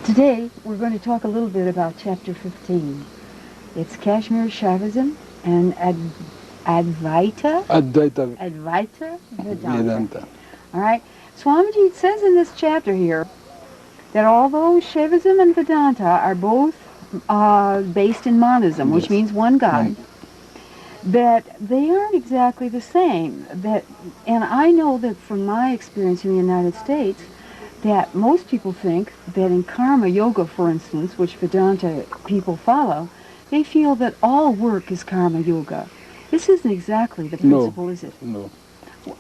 Today, we're going to talk a little bit about Chapter 15. It's Kashmir Shaivism and Advaita Vedanta. All right? Swamiji says in this chapter here that although Shaivism and Vedanta are both based in monism, which means one God, that they aren't exactly the same. And I know that from my experience in the United States, that most people think that in karma yoga, for instance, which Vedanta people follow, they feel that all work is karma yoga. This isn't exactly the principle, is it? No.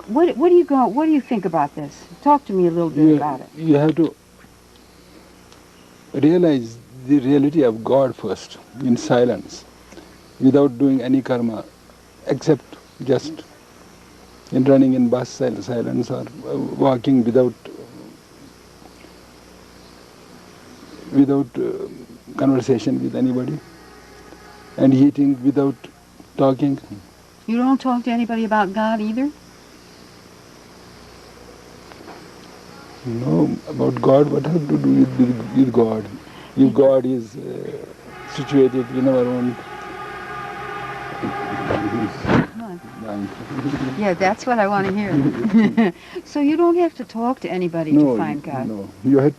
What do you think about this? Talk to me a little bit about it. You have to realize the reality of God first, in silence, without doing any karma, except just in running in bus silence or walking without conversation with anybody, and eating without talking. You don't talk to anybody about God either? No, about God, what have to do with God? If God is situated in our own... Yeah, that's what I want to hear. So you don't have to talk to anybody to find God? No, you have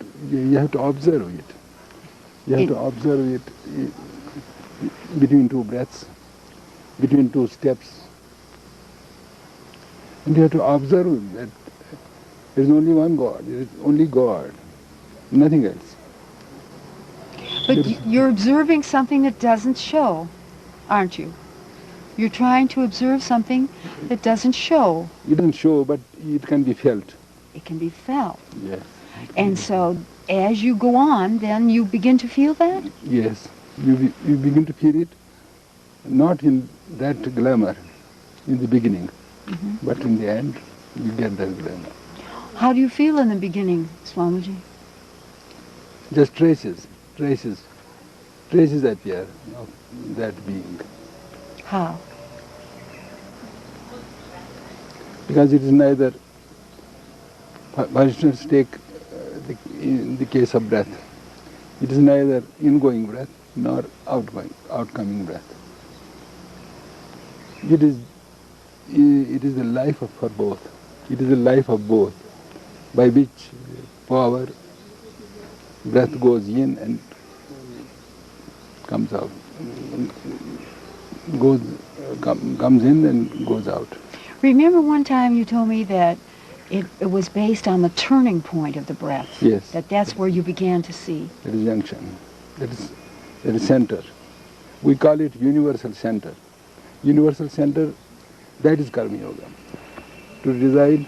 to observe it. You have to observe it between two breaths, between two steps. And you have to observe that there is only one God, there is only God, nothing else. But you're observing something that doesn't show, aren't you? You're trying to observe something that doesn't show. It doesn't show, but it can be felt. It can be felt. Yes. And so as you go on, then you begin to feel that? Yes. You begin to feel it, not in that glamour in the beginning, but in the end, you get that glamour. How do you feel in the beginning, Swamiji? Just traces appear of that being. How? Because it is neither, for instance, take in the case of breath, it is neither ingoing breath nor outcoming breath. It is the life for both. It is the life of both, by which power, breath goes in and comes out, comes in and goes out. Remember one time you told me that it was based on the turning point of the breath. Yes. That's where you began to see. That is junction. That is center. We call it universal center. Universal center, that is karma yoga. To reside,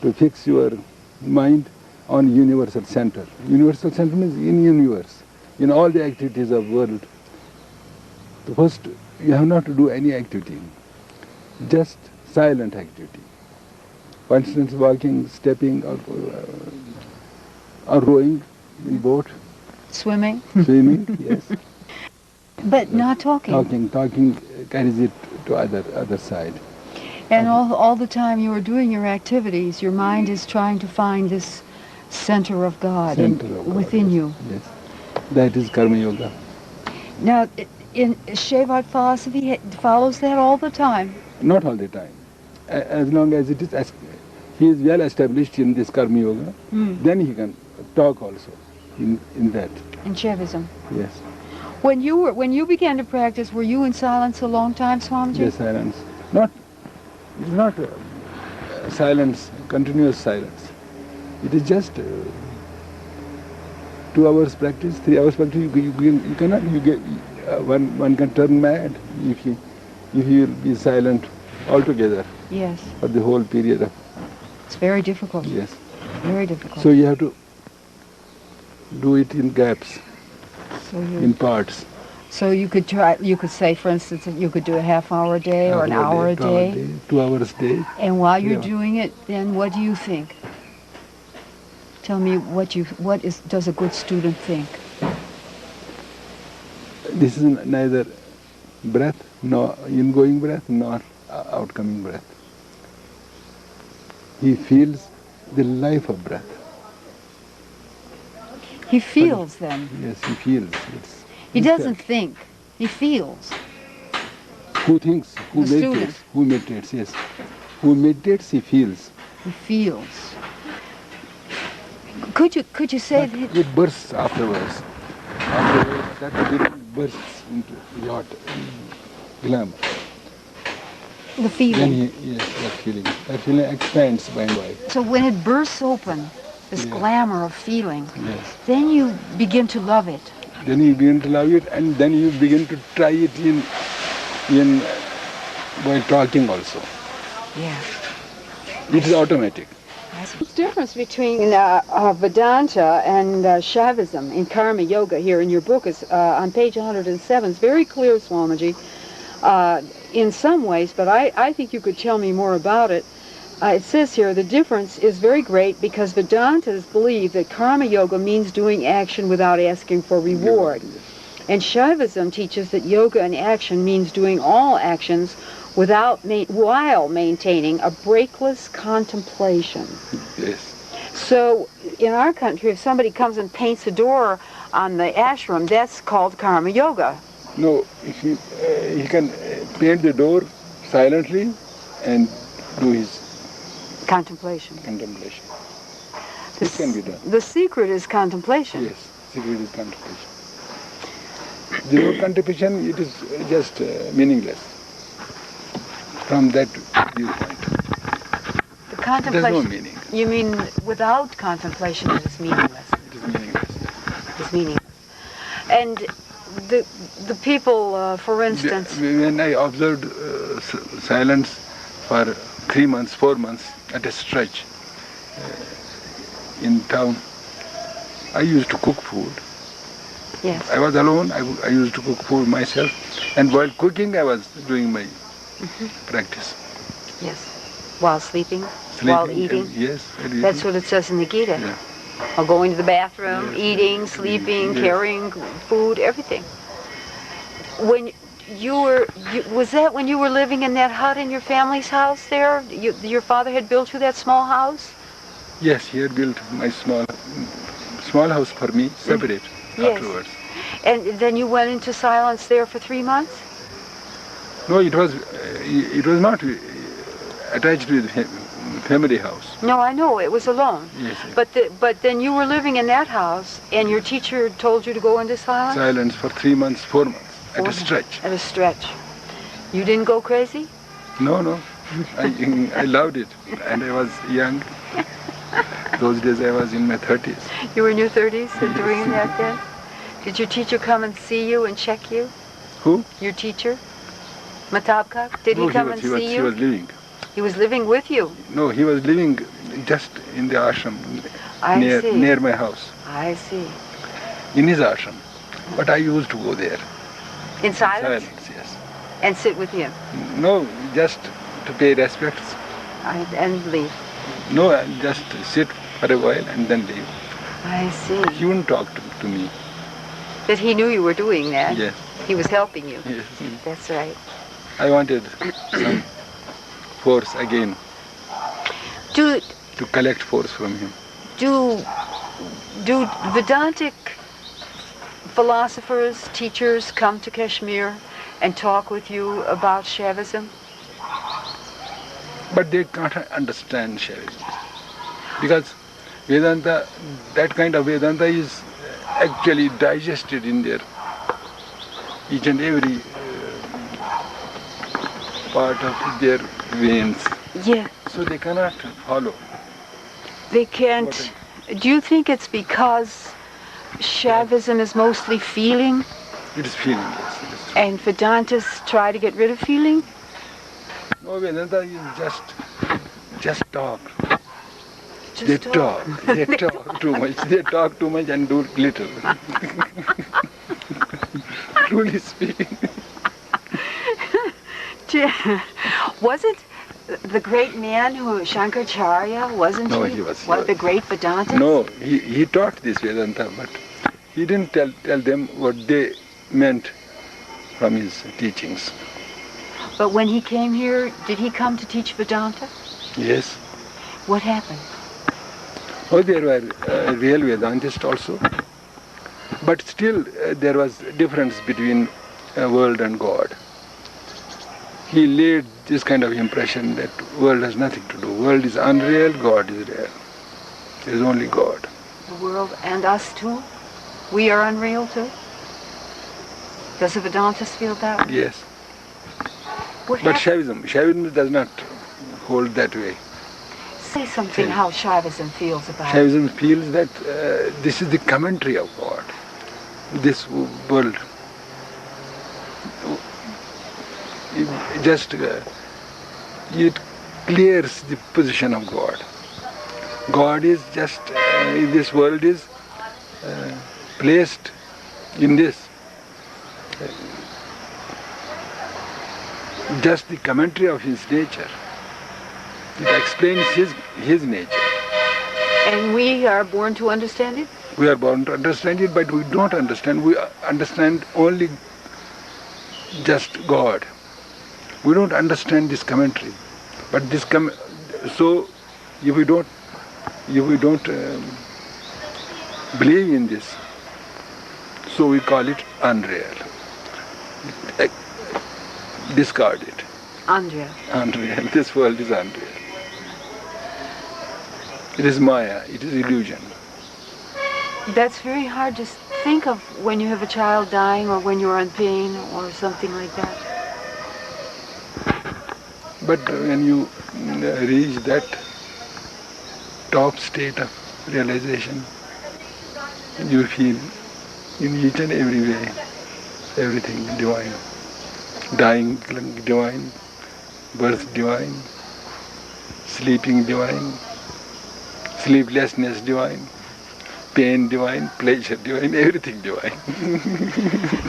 to fix your mind on universal center. Universal center means in universe, in all the activities of world. First, you have not to do any activity, just silent activity. For instance, walking, stepping, or rowing in boat. Swimming? Swimming, yes. But not talking. Talking carries it to other side. And all the time you are doing your activities, your mind is trying to find this center of God within you. Yes, that is karma yoga. Now, in Shaivat philosophy, it follows that all the time. Not all the time. As long as he is well established in this karma yoga, then he can talk also in that. In Shaivism. Yes. When you began to practice, were you in silence a long time, Swamiji? Yes, silence. It is not silence, continuous silence. It is just 2 hours practice, 3 hours practice. You cannot. One can turn mad if you will be silent altogether. Yes. For the whole period of. It's very difficult. Yes. Very difficult. So you have to do it in gaps, in parts. So you could say, for instance, that you could do a half hour a day or an hour a day. 2 hours a day. And while you're doing it, then what do you think? Tell me does a good student think? This is neither breath, nor ingoing breath, nor outcoming breath. He feels the life of breath. He feels them. Yes, he feels. He doesn't think. He feels. Who thinks? Who The meditates? student. Who meditates? Yes. Who meditates? He feels. He feels. Could you say But that? it bursts afterwards. Afterwards, that feeling bursts into hot glamour. The feeling. Yes, that feeling expands by and by. So when it bursts open, this Yeah. glamour of feeling, Yes. then you begin to love it. Then you begin to love it, and then you begin to try it in while talking also. Yeah. It is automatic. The difference between Vedanta and Shaivism in Karma Yoga here in your book is on page 107. It's very clear, Swamiji, in some ways, but I think you could tell me more about it. It says here, the difference is very great because Vedantas believe that Karma Yoga means doing action without asking for reward. And Shaivism teaches that yoga and action means doing all actions while maintaining a breakless contemplation. Yes. So in our country, if somebody comes and paints a door on the ashram, that's called Karma Yoga. No, he can paint the door silently and do his Contemplation. contemplation. This can be done. The secret is contemplation. Yes, secret is contemplation. Without contemplation, it is just meaningless from that viewpoint. The contemplation. There's no meaning. You mean without contemplation it is meaningless? It is meaningless. It's meaningless. And the people, for instance. When I observed silence for 3 months, 4 months at a stretch in town, I used to cook food. Yes. I was alone. I used to cook food myself, and while cooking, I was doing my practice. Yes. While sleeping, while eating. Yes. That's what it says in the Gita. Yeah. While going to the bathroom, Yes. eating, sleeping, Yes. carrying food, everything. When was that when you were living in that hut in your family's house there? Your father had built you that small house? Yes, he had built my small house for me, separate Yes. afterwards. And then you went into silence there for 3 months? No, it was not attached to the family house. No, I know, it was alone. Yes. But then you were living in that house, and your teacher told you to go into silence? Silence for 3 months, 4 months, at a stretch. At a stretch. You didn't go crazy? No. I loved it, and I was young. Those days I was in my 30s. You were in your 30s and doing that then? Did your teacher come and see you and check you? Who? Your teacher? Matabka? Did he come and see He you? was living. He was living with you? No, he was living just in the ashram, I see. near my house, I see. in his ashram. But I used to go there. In silence? Yes. And sit with him? No, just to pay respects. And leave? No, I just sit for a while and then leave. I see. He wouldn't talk to me. That he knew you were doing that? Yes. He was helping you? Yes. That's right. I wanted some force again, Do to collect force from him. do Vedantic philosophers, teachers come to Kashmir and talk with you about Shaivism? But they can't understand Shaivism. Because Vedanta, that kind of Vedanta is actually digested in their each and every part of their veins. Yeah. So they cannot follow. They can't. Do you think it's because Shaivism is mostly feeling It is feeling, yes. It is. and Vedantas try to get rid of feeling? No, Vedanta is just talk. Just They talk too much. They talk too much and do little. Truly speaking. Was it the great man who Shankaracharya, wasn't No, he? he was. What, the great Vedanta? No, he taught this Vedanta, but he didn't tell them what they meant from his teachings. But when he came here, did he come to teach Vedanta? Yes. What happened? Oh, there were real Vedantists also. But still there was a difference between world and God. He laid this kind of impression that world has nothing to do. World is unreal, God is real. There is only God. The world and us too? We are unreal too? Does the Vedantis feel that way? Yes. What But hap- Shaivism does not hold that way. Say something how Shaivism feels about it. Shaivism feels that this is the commentary of God. This world. It clears the position of God. God is just, this world is placed in this. Just the commentary of his nature. It explains his nature. And we are born to understand it? We are born to understand it, but we don't understand. We understand only just God. We don't understand this commentary. But this so if we don't believe in this, so we call it unreal. Discard it. Unreal. Unreal. This world is unreal. It is Maya. It is illusion. That's very hard to think of when you have a child dying or when you're in pain or something like that. But when you reach that top state of realization, you feel in each and every way everything divine. Dying divine, birth divine, sleeping divine, sleeplessness divine, pain divine, pleasure divine, everything divine.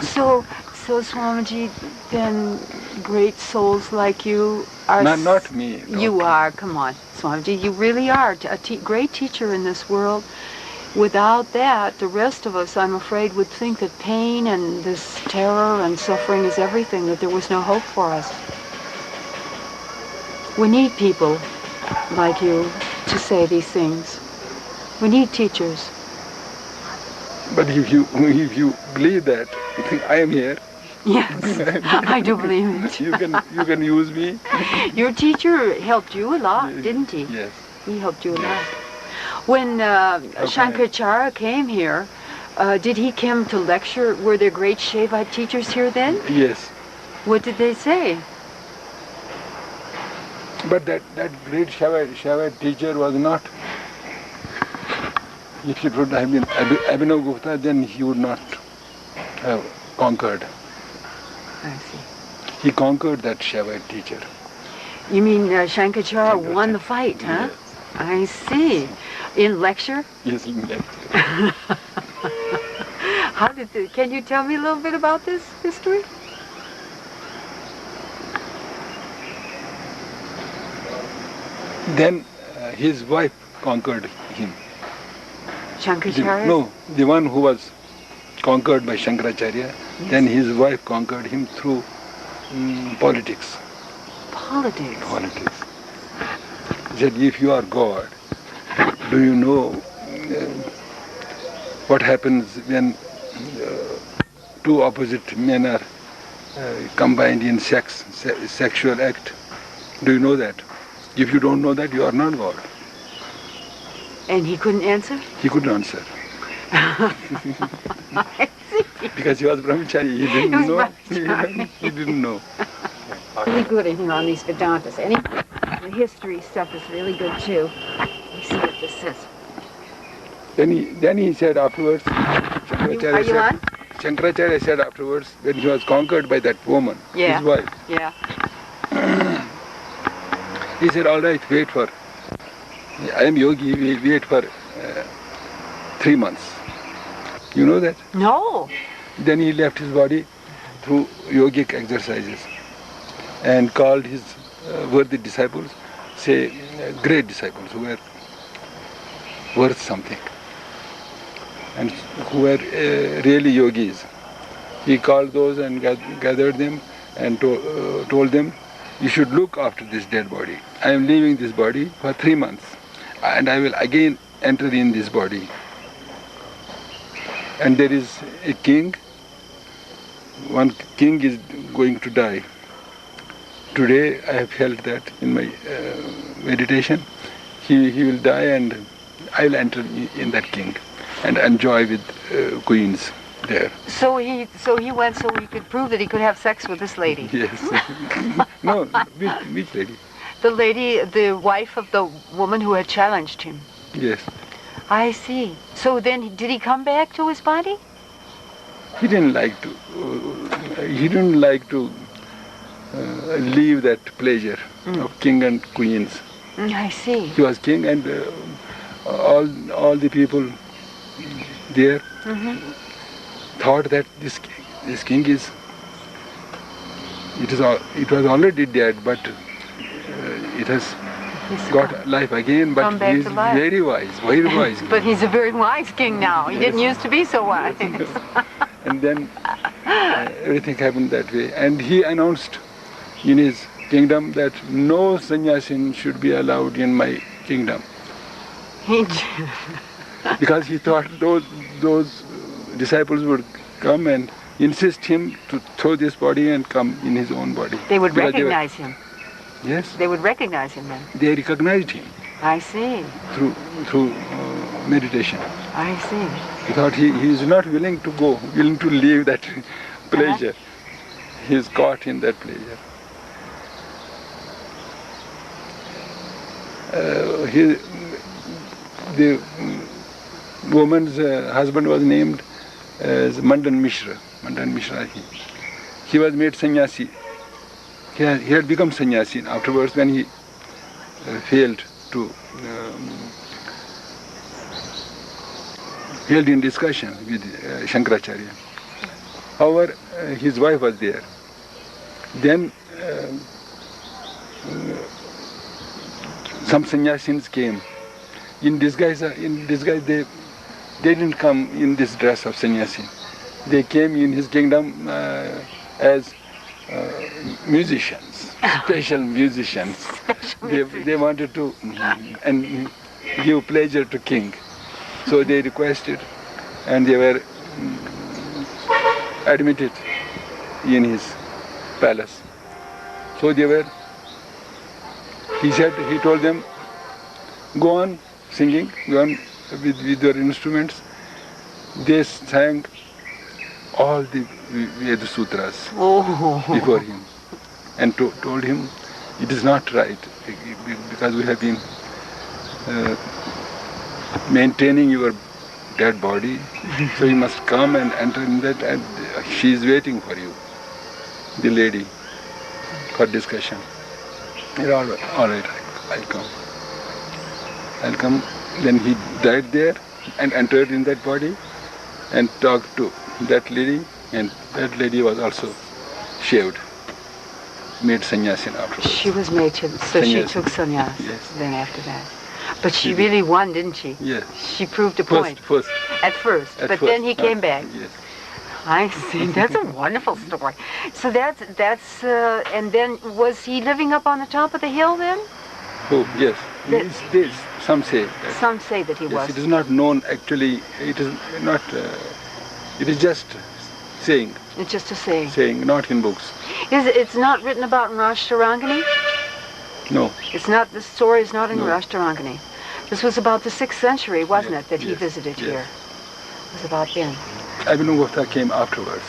So Swamiji, then great souls like you are... Not me. You are, come on, Swamiji, you really are a great teacher in this world. Without that, the rest of us, I'm afraid, would think that pain and this terror and suffering is everything, that there was no hope for us. We need people like you to say these things. We need teachers. But if you believe that, I am here. Yes, I do believe it. You can use me. Your teacher helped you a lot, didn't he? Yes. He helped you a lot. When Shankaracharya came here, did he come to lecture? Were there great Shaivite teachers here then? Yes. What did they say? But that great Shaivite teacher was not. If it would have been Abhinav Gupta, then he would not have conquered. I see. He conquered that Shaivite teacher. You mean Shankaracharya won the fight, huh? Yes. I see. In lecture? Yes, in lecture. How did can you tell me a little bit about this history? Then his wife conquered him. Shankaracharya? No, the one who was conquered by Shankaracharya, Yes. then his wife conquered him through politics. Politics. Politics. He said, if you are God, do you know what happens when two opposite men are combined in sexual act? Do you know that? If you don't know that, you are not God. And he couldn't answer? He couldn't answer. I see. Because he was brahmachari, he didn't He was know. brahmachari. He didn't know. Really good in here on these Vedantas. The history stuff is really good too. Let's see what this says. Then he said afterwards, Are you on? Shankaracharya said afterwards, when he was conquered by that woman, Yeah. his wife, Yeah. he said, all right, wait for, I am yogi, wait for 3 months. You know that? No. Then he left his body through yogic exercises and called his worthy disciples, say great disciples who were worth something and who were really yogis. He called those and gathered them and told them, you should look after this dead body. I am leaving this body for 3 months and I will again enter in this body. and there is a king. One king is going to die. Today I have felt that in my meditation. He will die and I will enter in that king and enjoy with queens there. So he went so he could prove that he could have sex with this lady. Yes. No, which lady? The lady, the wife of the woman who had challenged him. Yes. I see. So then, did he come back to his body? He didn't like to. Leave that pleasure of king and queens. I see. He was king, and all the people there thought that this king is. It was already dead, but it has got life again. But he is very wise, very wise. But he's a very wise king now. He didn't used to be so wise. And then everything happened that way, and he announced in his kingdom that no sannyasin should be allowed in my kingdom. Because he thought those disciples would come and insist him to throw this body and come in his own body. They would recognize him. Yes. They would recognize him then. They recognized him. I see. Through meditation. I see. He thought he is not willing to go, willing to leave that pleasure. He is caught in that pleasure. The woman's husband was named as Mandan Mishra. He was made sannyasi. He had become sannyasi afterwards when he failed in discussion with Shankaracharya. However, his wife was there. Then some sannyasins came. In disguise they didn't come in this dress of sannyasi. They came in his kingdom as musicians, special musicians. They wanted to and give pleasure to king. So they requested, and they were admitted in his palace. So he told them, go on singing, go on with your instruments. They sang all the Veda Sutras before him and told him it is not right because we have been maintaining your dead body, so you must come and enter in that, and she is waiting for you, the lady, for discussion. All right, I'll come. Then he died there and entered in that body and talked to that lady, and that lady was also shaved, made sannyasin afterwards. She was made so sannyas. She took sannyas then after that. But she really won, didn't she? Yes. She proved a point. At first. But then he came back. Yes. I see. That's a wonderful story. So that's and then was he living up on the top of the hill then? Oh, yes. Some say that. Some say that he was. It is not known actually. It is not. It is just saying. It's just a saying. Saying, not in books. It's not written about in Rashtarangani? No. It's not. This story is not in Rashtarangani. This was about the 6th century, wasn't it, that he visited here? It was about then. Abhinavagupta came afterwards.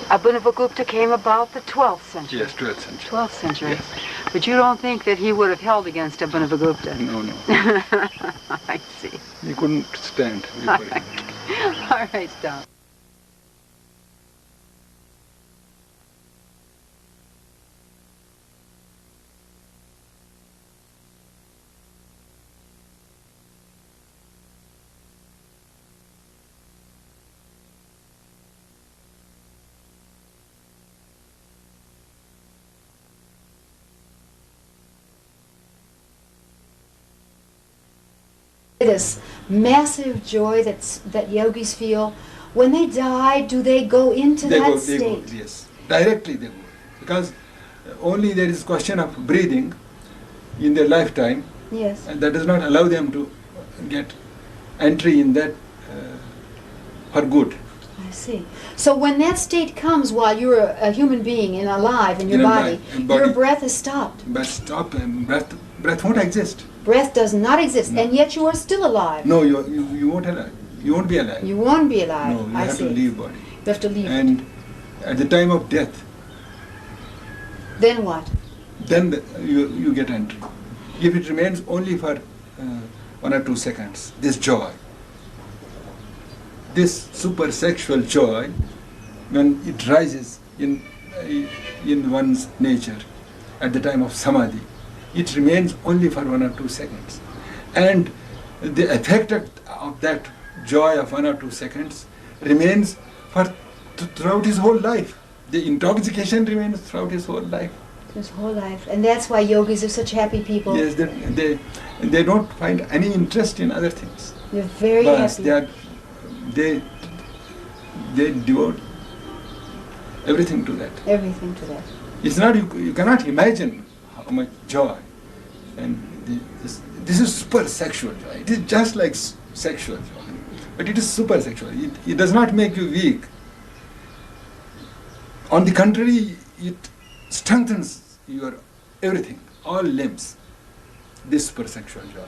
Abhinavagupta came about the 12th century. Yes, 12th century. 12th century. Yes. But you don't think that he would have held against Abhinavagupta? No. I see. He couldn't stand before him. All right, stop. This massive joy that yogis feel when they die. Do they go into that state? They go, yes. Directly they go. Because only there is question of breathing in their lifetime. Yes. And that does not allow them to get entry in that for good. I see. So when that state comes while you're a human being and alive in your body, your breath is stopped. But stop, and breath won't exist. Breath does not exist, No. and yet you are still alive. No, you won't alive. You won't be alive. You won't be alive. No, you I have see. to leave body. You have to leave. And at the time of death, Then what? then you get entry. If it remains only for 1 or 2 seconds, this joy, this super sexual joy, when it rises in one's nature at the time of samadhi, it remains only for 1 or 2 seconds. And the effect of that joy of 1 or 2 seconds remains throughout his whole life. The intoxication remains throughout his whole life. His whole life. And that's why yogis are such happy people. Yes, they don't find any interest in other things. They're very But happy. they devote everything to that. Everything to that. It's not, you cannot imagine how much joy. And this is super sexual joy. It is just like sexual joy. But it is super sexual. It does not make you weak. On the contrary, it strengthens your everything, all limbs, this super sexual joy.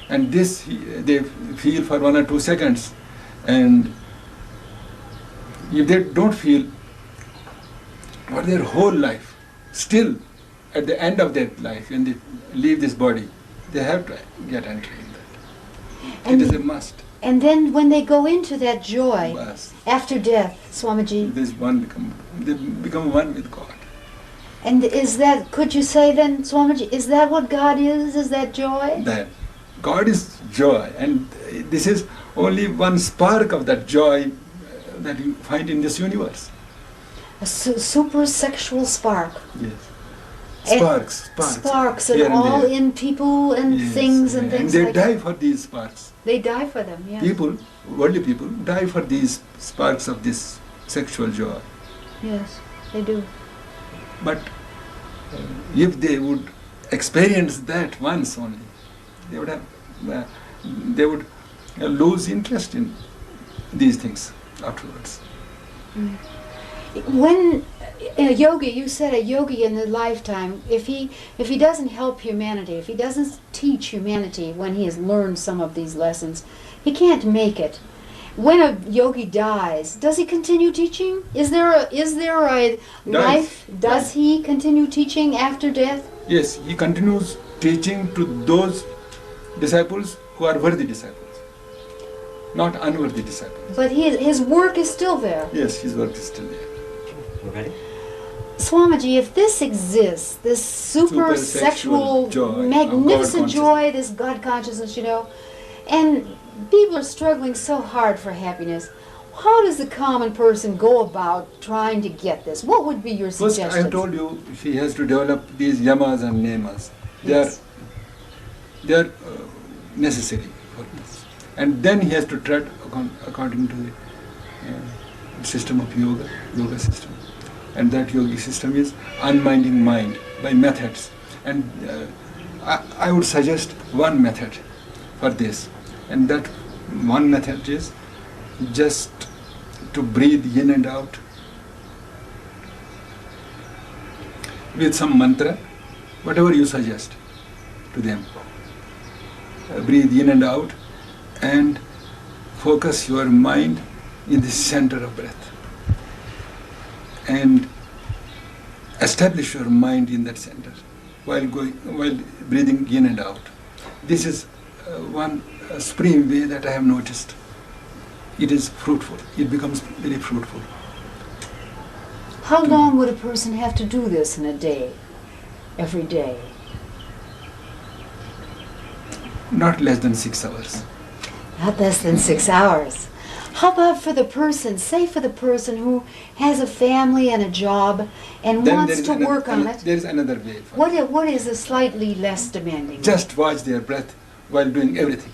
And this they feel for 1 or 2 seconds. And if they don't feel for their whole life, still at the end of their life, when they leave this body, they have to get entry in that. And it is a must. And then when they go into that joy Yes. after death, Swamiji, They become one with God. and is that, could you say then, Swamiji, is that what God is? Is that joy? That God is joy, and this is only one spark of that joy that you find in this universe. A super sexual spark. Yes. And Sparks. and here and all there. in people and Yes, things and yeah. things And they like die that. for these sparks. They die for them, yes. People, worldly people, die for these sparks of this sexual joy. Yes, they do. But if they would experience that once only, they would lose interest in these things afterwards. When a yogi, you said a yogi in the lifetime, if he doesn't help humanity, if he doesn't teach humanity when he has learned some of these lessons, he can't make it. When a yogi dies, does he continue teaching? Is there a life? Does he continue teaching after death? Yes, he continues teaching to those disciples who are worthy disciples, not unworthy disciples. But his work is still there. Yes, his work is still there. Okay. Swamiji, if this exists, this super sexual, joy, magnificent God joy, this God consciousness, and people are struggling so hard for happiness, how does the common person go about trying to get this? What would be your First, suggestions? I told you he has to develop these yamas and niyamas. Yes. They are necessary for this. And then he has to tread according to the system of yoga system. And that yogi system is unminding mind by methods. And I would suggest one method for this. And that one method is just to breathe in and out with some mantra, whatever you suggest to them. Breathe in and out and focus your mind in the center of breath. And establish your mind in that center while breathing in and out. This is one supreme way that I have noticed. It is fruitful. It becomes very fruitful. How long would a person have to do this in a day, every day? Not less than 6 hours. Not less than 6 hours. How about for the person, say for the person who has a family and a job and Then wants to work on it? There is another way. What is a slightly less demanding? Just watch their breath while doing everything.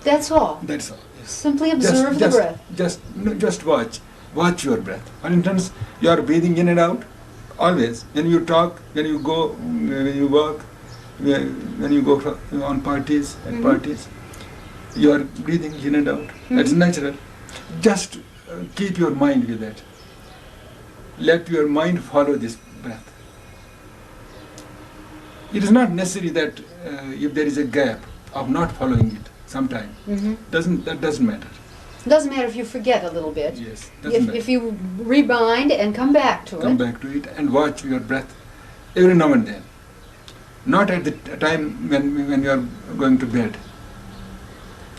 That's all. That's all. Yes. Simply observe the breath. Just watch your breath. For instance, you are breathing in and out always. When you talk, when you go, when you work, when you go on parties, you are breathing in and out. That's natural. Just keep your mind with that. Let your mind follow this breath. It is not necessary that if there is a gap of not following it sometime, that doesn't matter. Doesn't matter if you forget a little bit. Yes, doesn't matter. If you rebind and come back to it. Come back to it and watch your breath every now and then. Not at the time when you are going to bed.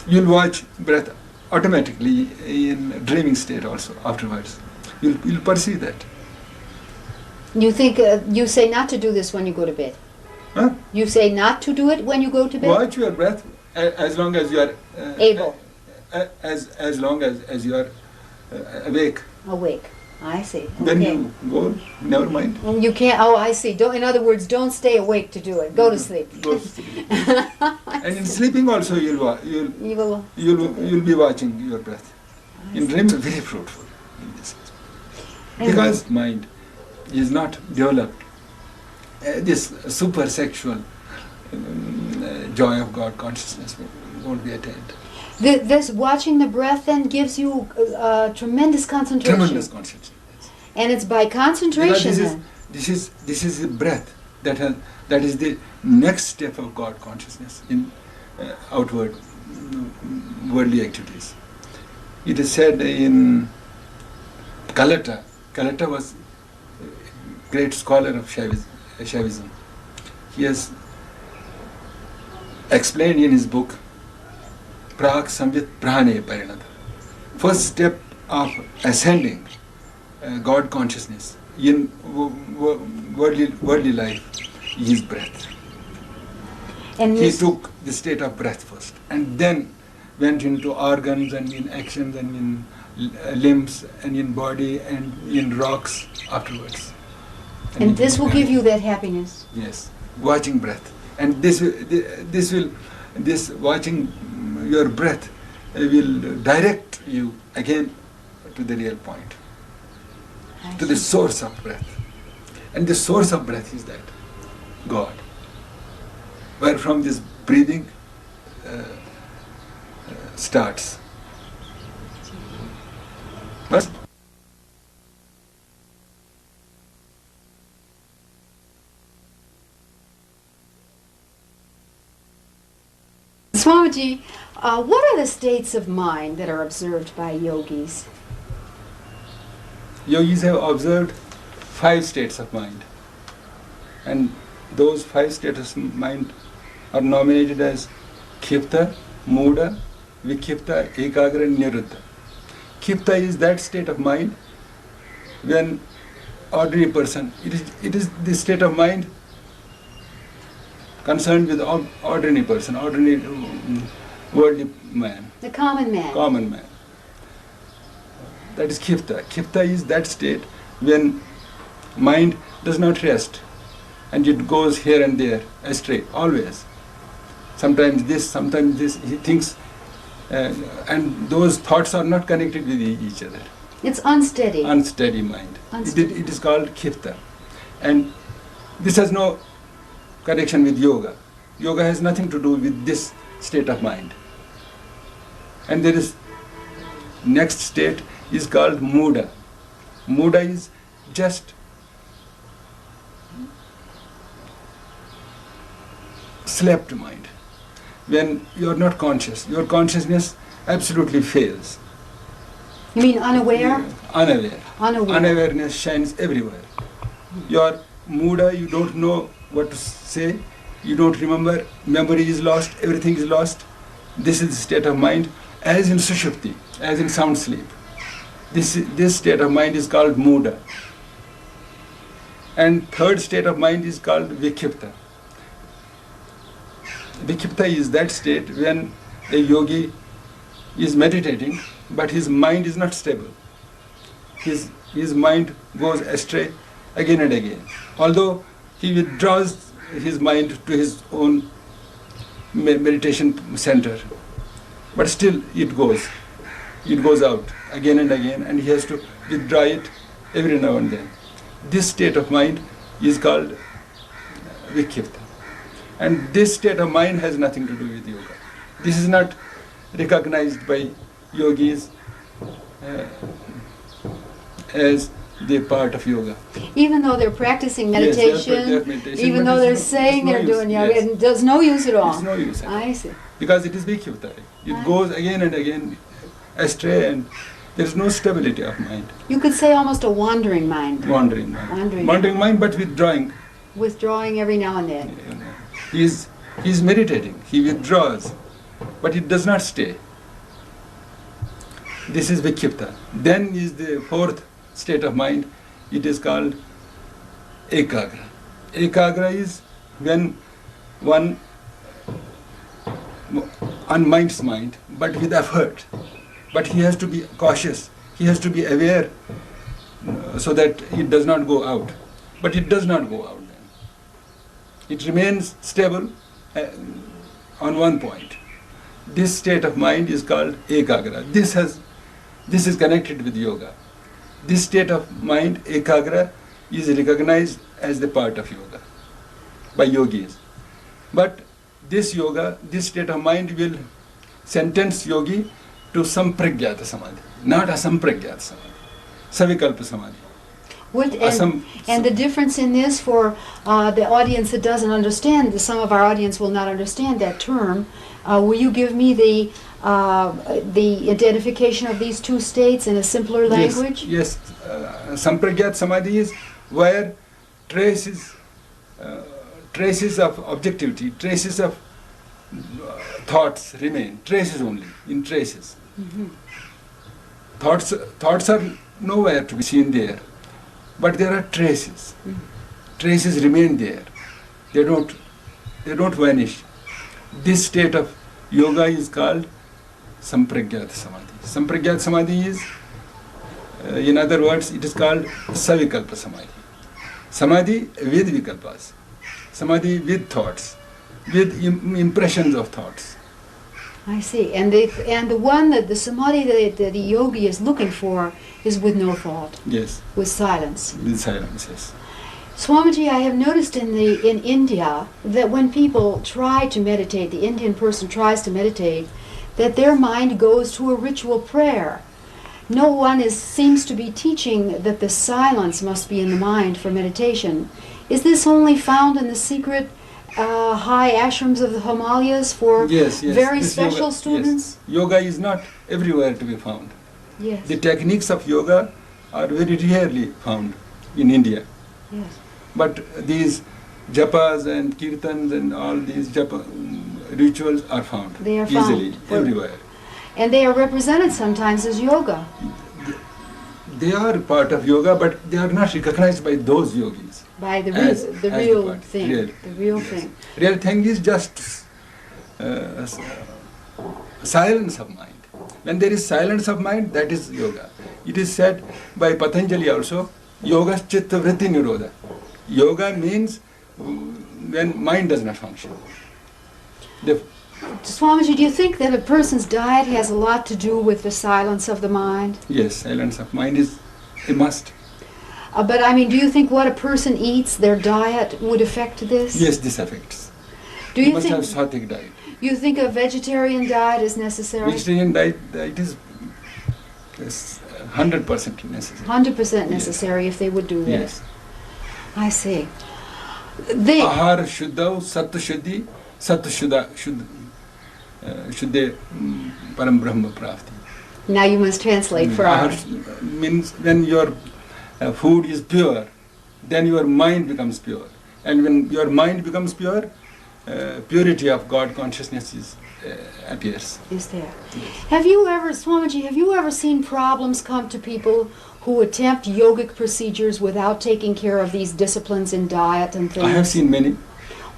You'll watch breath automatically in dreaming state also afterwards. You'll perceive that. You think you say not to do this when you go to bed. Huh? You say not to do it when you go to bed. Watch your breath as long as you are able. As long as you are awake. Awake. I see. When Okay. you go, never mind. And you can't. Oh, I see. Don't. In other words, don't stay awake to do it. Go to sleep. Go to sleep. And in sleeping also, you'll be watching your breath. In dream, very fruitful in this. Because mind is not developed. This super sexual joy of God consciousness won't be attained. This watching the breath then gives you tremendous concentration. Tremendous concentration. And it's by concentration Because then. this is the breath that is the next step of God consciousness in outward worldly activities. It is said in Calcutta. Calcutta was a great scholar of Shaivism. He has explained in his book Prag Samvit Prane Parinata. First step of ascending God consciousness in worldly life is breath. And He this, took the state of breath first and then went into organs and in actions and in limbs and in body and in rocks afterwards. and this will give you that happiness. Yes, watching breath. And this watching your breath will direct you again to the real point, to the source of breath. And the source of breath is that, God. Where from this breathing starts. But Swamiji, what are the states of mind that are observed by yogis? Yogis have observed 5 states of mind. And those 5 states of mind are nominated as Kipta, Muda, Vikipta, Ekagra, and Niruddha. Kipta is that state of mind when ordinary person, it is the state of mind concerned with ordinary person, ordinary worldly man. The common man. Common man. That is Kipta. Kipta is that state when mind does not rest and it goes here and there astray, always. Sometimes this, he thinks, and those thoughts are not connected with each other. It's unsteady. Unsteady mind. Unsteady. It is called Kipta. And this has no connection with yoga. Yoga has nothing to do with this state of mind. And there is next state is called Muda. Muda is just slept mind. When you are not conscious, your consciousness absolutely fails. You mean unaware? Unaware. Unaware. Unawareness shines everywhere. Your Muda, you don't know what to say, you don't remember, memory is lost, everything is lost. This is the state of mind as in Sushupti, as in sound sleep. This state of mind is called Muda. And third state of mind is called Vikipta. Vikipta is that state when a yogi is meditating, but his mind is not stable. His mind goes astray again and again. Although he withdraws his mind to his own meditation center, but still it goes out again and again, and he has to withdraw it every now and then. This state of mind is called Vikipta. And this state of mind has nothing to do with yoga. This is not recognized by yogis as the part of yoga. Even though they're practicing Yes, meditation, they're meditation, even but though it's they're no- saying it's no they're use, doing yoga, yes. it does no use at all. It's no use. I see. Because it is vikyuta. It goes again and again astray, and there is no stability of mind. You could say almost a wandering mind, Wandering mind. Wandering. Mind, but withdrawing. withdrawing every now and then. He is meditating. He withdraws, but it does not stay. This is vikyuta. Then is the fourth state of mind. It is called ekagra. Ekagra is when one unminds mind, but with effort. But he has to be cautious. He has to be aware so that it does not go out. But it does not go out then. It remains stable on one point. This state of mind is called ekagra. This is connected with yoga. This state of mind, ekagra, is recognized as the part of yoga by yogis. But this yoga, this state of mind will sentence yogi to sampragyata samadhi, not asampragyata samadhi, savikalpa samadhi. And the difference in this for the audience that doesn't understand, some of our audience will not understand that term. Will you give me the identification of these two states in a simpler language? Yes. Sampragyat samadhi is where traces of objectivity, traces of thoughts remain, traces only, in traces. Mm-hmm. Thoughts are nowhere to be seen there, but there are traces. Mm-hmm. Traces remain there. They don't vanish. This state of yoga is called sampragyat samadhi. Sampragyat samadhi is, in other words, it is called savikalpa samadhi. Samadhi with vikalpas. Samadhi with thoughts, with impressions of thoughts. I see. And the one that the samadhi that the yogi is looking for is with no thought. Yes. With silence. With silence, yes. Swamiji, I have noticed in India that when people try to meditate, the Indian person tries to meditate, that their mind goes to a ritual prayer. No one seems to be teaching that the silence must be in the mind for meditation. Is this only found in the secret high ashrams of the Himalayas for very This special yoga, students? Yes. Yoga is not everywhere to be found. Yes. The techniques of yoga are very rarely found in India. Yes. But these japas and kirtans and all these rituals are found They are easily found everywhere. And they are represented sometimes as yoga. They are part of yoga, but they are not recognized by those yogis. By the as real part. thing. Real. The real Yes. thing. Real thing is just silence of mind. When there is silence of mind, that is yoga. It is said by Patanjali also, yoga chitta vritti nirodha. Yoga means when mind does not function. Swamiji, do you think that a person's diet has a lot to do with the silence of the mind? Yes, silence of mind is a must. But I mean, do you think what a person eats, their diet, would affect this? Yes, this affects. Do You you must think have sattvic diet. you think a vegetarian diet is necessary? Vegetarian diet is 100% necessary. 100% necessary if they would do this. Yes. I see. Ahara shuddha, sattva shuddhi, sattva shuddhe param brahma prapti. Now you must translate for Ahara us. means when your food is pure, then your mind becomes pure. And when your mind becomes pure, purity of God consciousness appears. Is there? Yes. Have you ever, Swamiji, have you ever seen problems come to people who attempt yogic procedures without taking care of these disciplines in diet and things? I have seen many.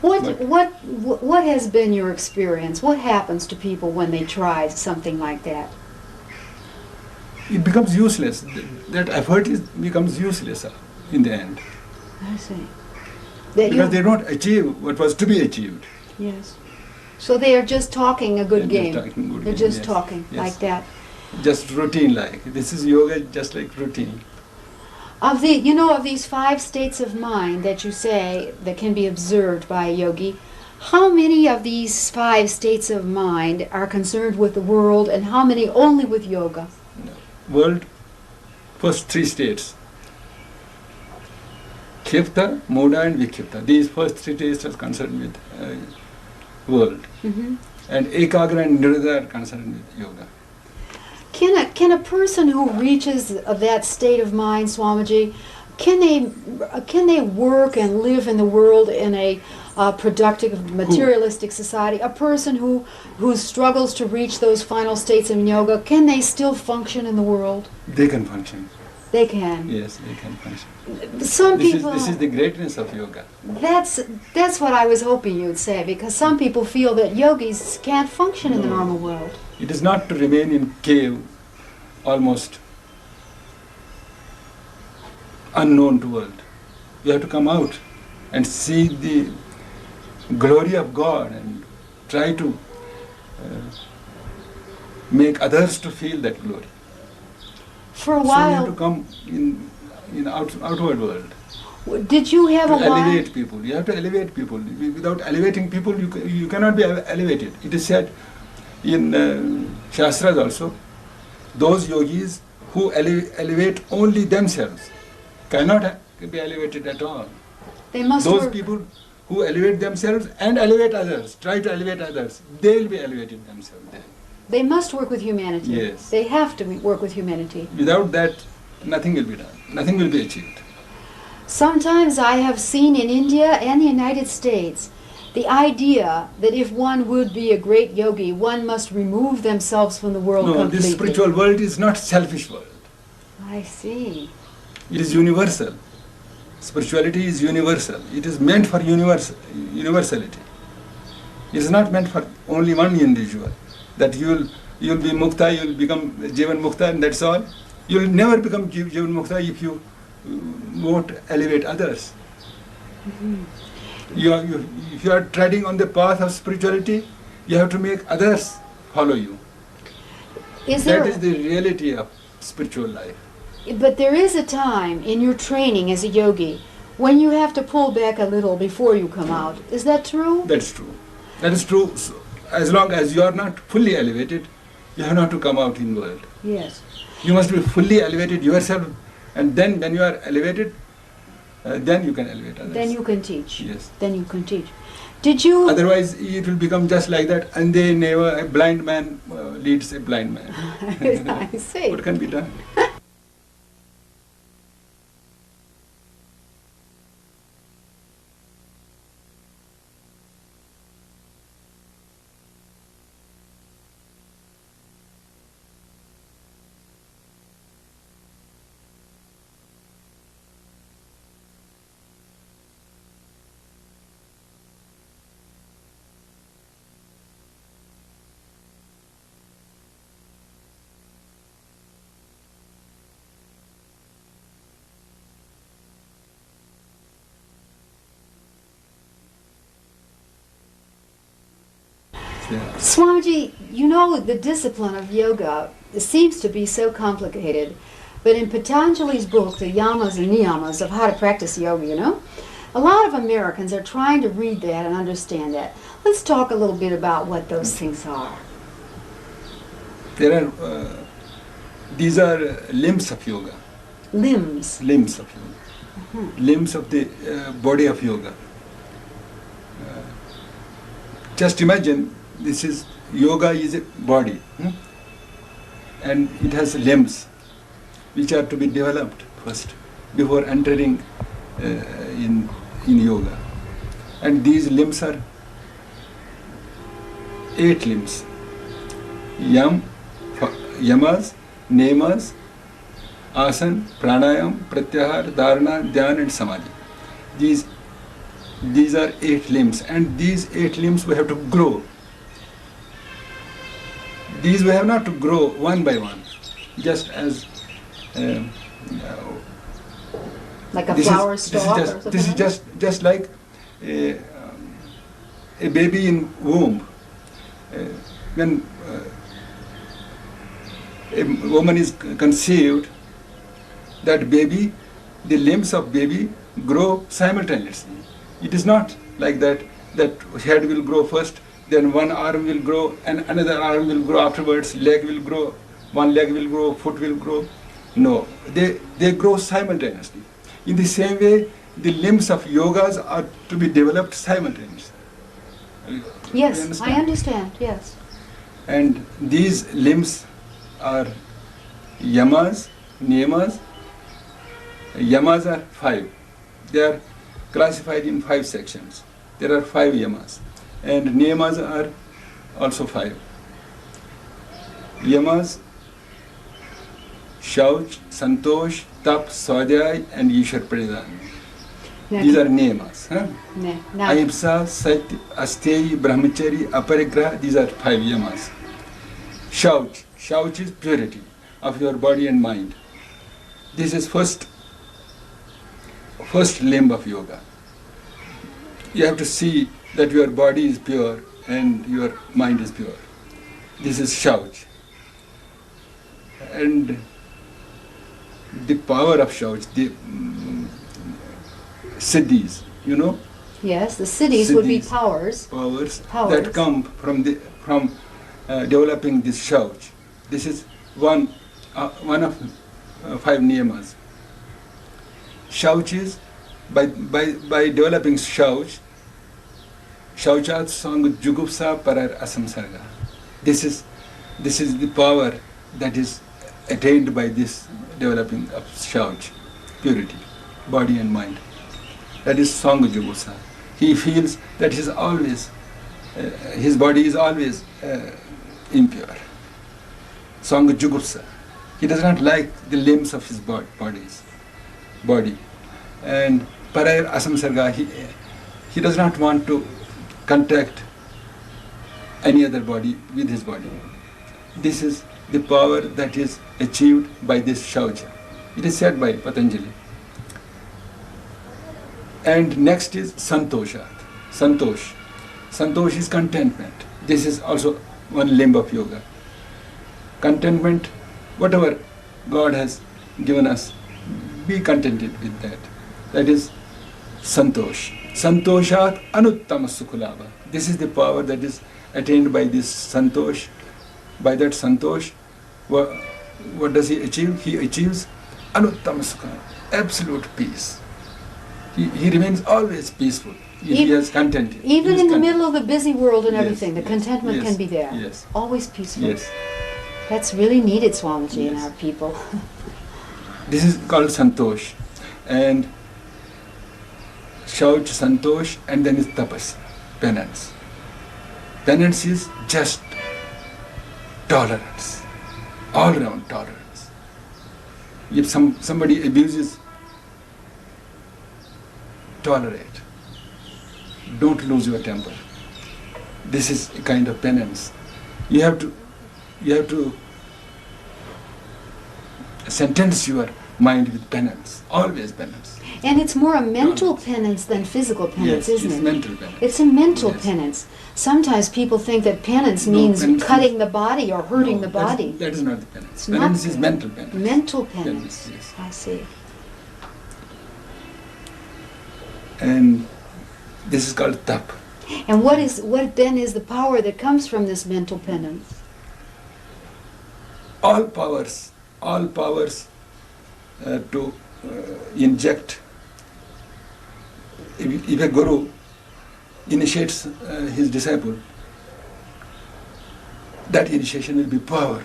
What has been your experience? What happens to people when they try something like that? It becomes useless. That effort becomes useless in the end. I see. Because they don't achieve what was to be achieved. Yes. So they are just talking a good They're game. just talking good They're game, just yes. talking Yes. like that. Just routine like. This is yoga just like routine. Of these 5 states of mind that you say that can be observed by a yogi, how many of these 5 states of mind are concerned with the world and how many only with yoga? world first three states. Khypta, Moda and Vikhypta. These first three states are concerned with world. Mm-hmm. And Ekagra and Nirodha are concerned with yoga. Can a person who reaches that state of mind, Swamiji, can they work and live in the world in a productive, materialistic society? A person who struggles to reach those final states in yoga, can they still function in the world? They can function. They can. Yes, they can function. Some people. This is the greatness of yoga. That's what I was hoping you'd say, because some people feel that yogis can't function in the normal world. It is not to remain in cave, almost unknown to world. You have to come out and see the glory of God and try to make others to feel that glory. For a So you while, have to come in outward world. did you have To a while? elevate people. You have to elevate people. Without elevating people, you cannot be elevated. It is said in Shastras also, those yogis who elevate only themselves cannot be elevated at all. They must Those work. people who elevate themselves and elevate others, try to elevate others, they will be elevated themselves then. They must work with humanity. Yes. They have to work with humanity. Without that, nothing will be done. Nothing will be achieved. Sometimes I have seen in India and the United States the idea that if one would be a great yogi, one must remove themselves from the world No, completely. this spiritual world is not selfish world. I see. It is universal. Spirituality is universal. It is meant for universality. It is not meant for only one individual. That you'll be mukta, you'll become Jivan Mukta, and that's all. You'll never become Jivan Mukta if you won't elevate others. Mm-hmm. If you are treading on the path of spirituality, you have to make others follow you. That is the reality of spiritual life. But there is a time in your training as a yogi when you have to pull back a little before you come out. Is that true? That's true. That is true. So, as long as you are not fully elevated, you have not to come out in the world. Yes. You must be fully elevated yourself, and then when you are elevated, then you can elevate others. Then you can teach. Yes. Then you can teach. Did you? Otherwise, it will become just like that, and they never. A blind man leads a blind man. I see. What can be done? Yeah. Swamiji, you know the discipline of yoga seems to be so complicated, but in Patanjali's book, the Yamas and Niyamas of how to practice yoga, a lot of Americans are trying to read that and understand that. Let's talk a little bit about what those things are. There are. These are limbs of yoga. Limbs. Limbs of yoga. Mm-hmm. Limbs of the body of yoga. Just imagine. This is yoga is a body, and it has limbs which are to be developed first before entering in yoga. And these limbs are 8 limbs: yamas, nemas, asan, pranayam, pratyahar, dharana, dhyan, and samadhi. These are 8 limbs, and these 8 limbs we have to grow. These we have not to grow one by one, just as like a flower stalk or something. This is just like a baby in womb. When a woman is conceived, that baby, the limbs of baby grow simultaneously. It is not like that head will grow first, then one arm will grow and another arm will grow afterwards, leg will grow one leg will grow, foot will grow. No, they grow simultaneously. In the same way, the limbs of yogas are to be developed simultaneously. Yes, I understand, yes. And these limbs are yamas, niyamas. Yamas are 5. They are classified in 5 sections. There are 5 yamas. And niyamas are also 5. Yamas, Shauch, Santosh, Tap, Swadhyay and Ishwar Pradhan. These are niyamas. Now, Ahimsa, Satya, Asteyi, Brahmachari, Aparigraha, these are 5 yamas. Shauch. Shauch is purity of your body and mind. This is first limb of yoga. You have to see that your body is pure and your mind is pure. This is Shauch. And the power of Shauch, the siddhis, you know? yes, the cities would be powers. Powers Powers. that come from developing this Shauch. This is one of 5 niyamas. Shauch is, by developing Shauch, Shauchat Sang Jugupsa Parar Asamsarga. This is the power that is attained by this developing of Shauch, purity, body and mind. That is Sang Jugupsa. He feels that his body is always impure. Sang Jugupsa. He does not like the limbs of his body. And Parayar Asamsarga, he does not want to contact any other body with his body. This is the power that is achieved by this Shaucha. It is said by Patanjali. And next is Santosha. Santosh. Santosh is contentment. This is also one limb of yoga. Contentment, whatever God has given us, be contented with that. That is Santosh. Santoshat anuttama sukhalabha. This is the power that is attained by this Santosh. By that Santosh, what does he achieve? He achieves anuttama sukhalabha, absolute peace. He remains always peaceful. He is contented. Even in the middle of the busy world and Yes, everything, the yes, contentment yes, can be there. yes. Always peaceful. Yes. That's really needed, Swamiji, in Yes. our people. This is called Santosh. And Shauch, Santosh, and then is Tapas, penance. Penance is just tolerance, all round tolerance. If somebody abuses, tolerate. Don't lose your temper. This is a kind of penance. You have to sentence your mind with penance, always penance. And it's more a mental penance than physical penance, Yes, isn't it's it? mental penance. It's a mental Yes. penance. Sometimes people think that penance No, means penance cutting is- the body or hurting No, the that is- body. That is not the penance. It's not Penance is mental penance. Mental penance. Yes. I see. And this is called tap. And what then is the power that comes from this mental penance? All powers to inject. If a guru initiates his disciple, that initiation will be powerful.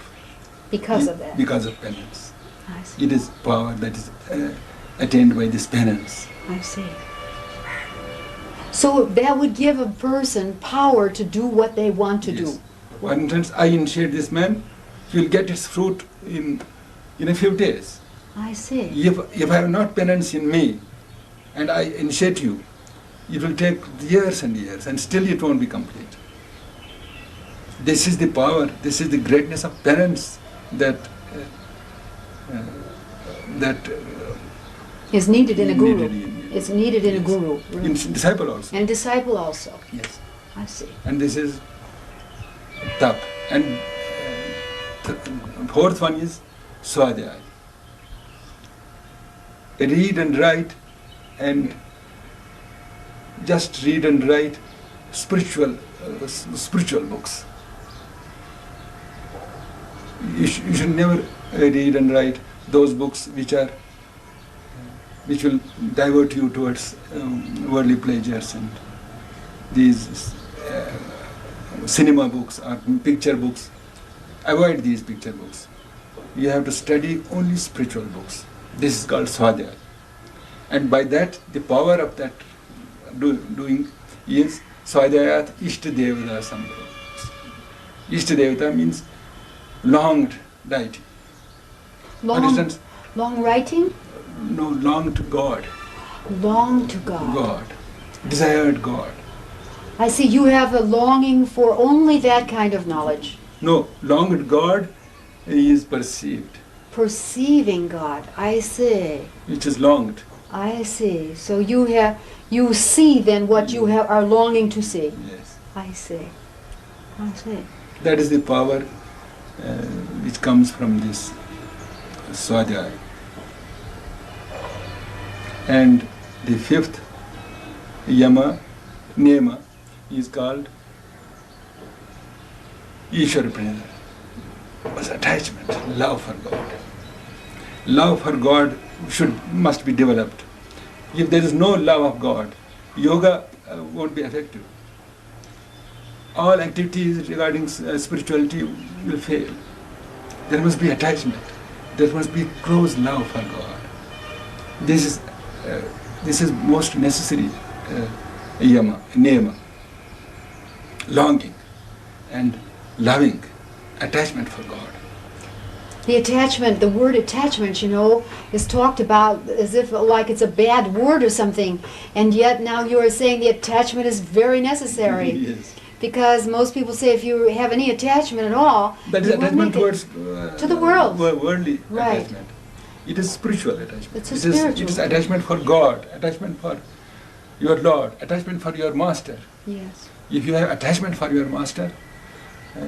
Because of that. Because of penance. I see. It is power that is attained by this penance. I see. So that would give a person power to do what they want to Yes. do. For instance, I initiate this man, he will get his fruit in a few days. I see. If I have not penance in me, and I initiate you, it will take years and years, and still it won't be complete. This is the power, this is the greatness of penance that Is needed in a guru. needed in- It's needed in a yes. guru. Really. In disciple also. And disciple also. Yes. I see. And this is tap. And fourth one is swadhyay. Read and write, and just read and write spiritual books. you should never read and write those books which will divert you towards worldly pleasures and these cinema books or picture books. Avoid these picture books. You have to study only spiritual books. This is called Swadhyaya. And by that, the power of that doing is Swadhyayat Ishta Devata Sampraya. Ishta Devata means long deity. Long writing? No, long to God. Long to God. God. Desired God. I see you have a longing for only that kind of knowledge. No, longed God is perceived. Perceiving God. I see. Which is longed. I see. So you see then what you are longing to see. Yes. I see. I see. That is the power which comes from this Swadhyaya. And the fifth yama, nema, is called Ishwara Pranidhana. Was attachment, love for God. Love for God must be developed. If there is no love of God, yoga won't be effective. All activities regarding spirituality will fail. There must be attachment. There must be close love for God. This is most necessary yama, nema. Longing and loving, attachment for God. The attachment, the word attachment, is talked about as if like it's a bad word or something, and yet now you are saying the attachment is very necessary. Yes. Because most people say if you have any attachment at all, that is attachment towards to the world. Worldly Right. attachment. It is spiritual attachment. It's a spiritual. It is attachment for God, attachment for your Lord, attachment for your Master. Yes. If you have attachment for your Master,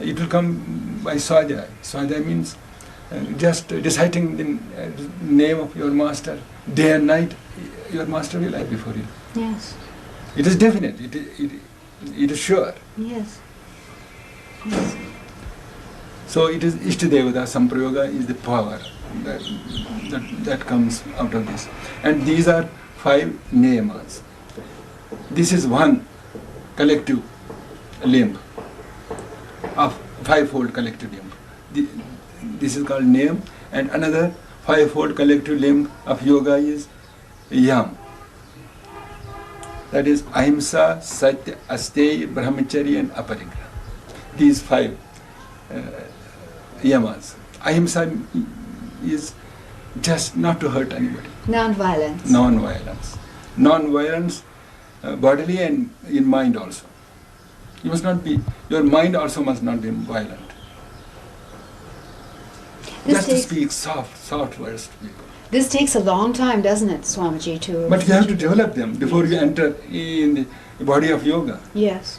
it will come by Swadhyaya. Swadhyaya means just reciting the name of your Master day and night. Your Master will lie before you. Yes. It is definite. It is sure. Yes. Yes. So it is Ishtadevata Samprayoga is the power that comes out of this. And these are 5 niyamas. This is one collective limb of 5-fold collective limb. This is called niyam, and another 5-fold collective limb of yoga is yam. That is ahimsa, satya, asteya, brahmacharya and aparigraha. These 5 yamas. Ahimsa is just not to hurt anybody. Non-violence. Non-violence. Non-violence bodily and in mind also. You must not be, your mind also must not be violent. Just to speak soft words to people. This takes a long time, doesn't it, Swamiji, to... But you have to develop them before you enter in the body of yoga. Yes.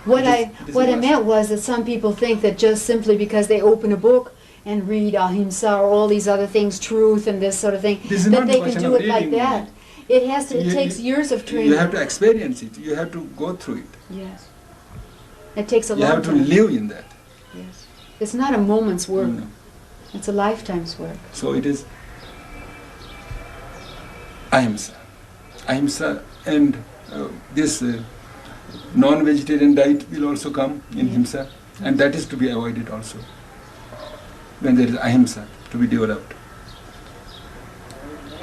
What I meant was that some people think that just simply because they open a book and read ahimsa or all these other things, truth and this sort of thing, that they can do it like that. It takes years of training. You have to experience it. You have to go through it. Yes. It takes a long time. You have to live in that. Yes. It's not a moment's work. No. It's a lifetime's work. So it is ahimsa. Ahimsa and this non-vegetarian diet will also come in himsa, and that is to be avoided also when there is ahimsa to be developed.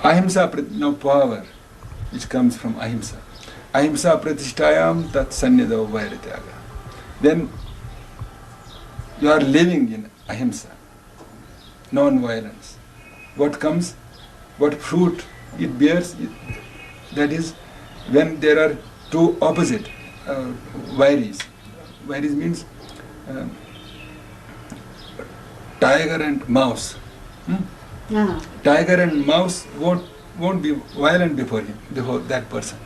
Ahimsa, now power which comes from ahimsa. Ahimsa pratishtayam tat sanyadav vairatyaga. Then you are living in ahimsa, non-violence. What comes, what fruit it bears, that is when there are 2 opposite vairis. Vairis means tiger and mouse. Tiger and mouse won't be violent before that person.